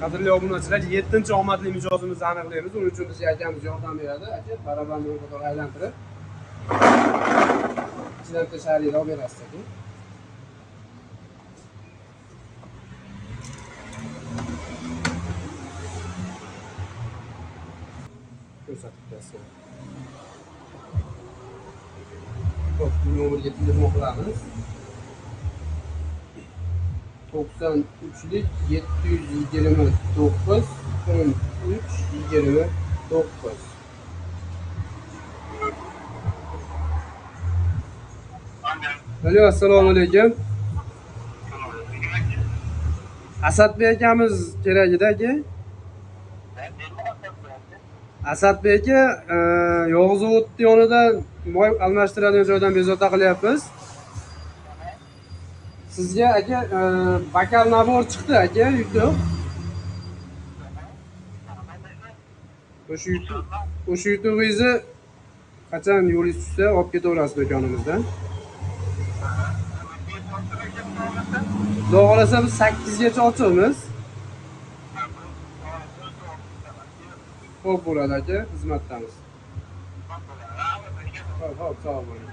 Qadrli obunachilar, 7-omadli mijozimizni aniqlaymiz. Uning uchun bizga akamiz yordam beradi. Aka, barabarni o'rtaga aylantirib, ichidan tashariga olib berasiz aka. Ko'rsatib berasiz. Xo'p, bu nomerga telefon qilamiz. 93lik 729 1329. Alo, assalomu alaykum. Asadbek akamiz kerak edi aka. Asadbek aka, Yog'izovod yonidan moy almashtiradigan joydan bezovta qilyapmiz. Sizga aka bakal nabor chiqdi aka, yutuq. O'sha yutug'ingizni qachon yo'lingiz tushsa olib ketaverasiz do'konimizdan. Xudo xolasa biz 8 gacha ochiqmiz. Xo'p bo'ladi aka, xizmatdamiz. Xo'p, sog' bo'ling.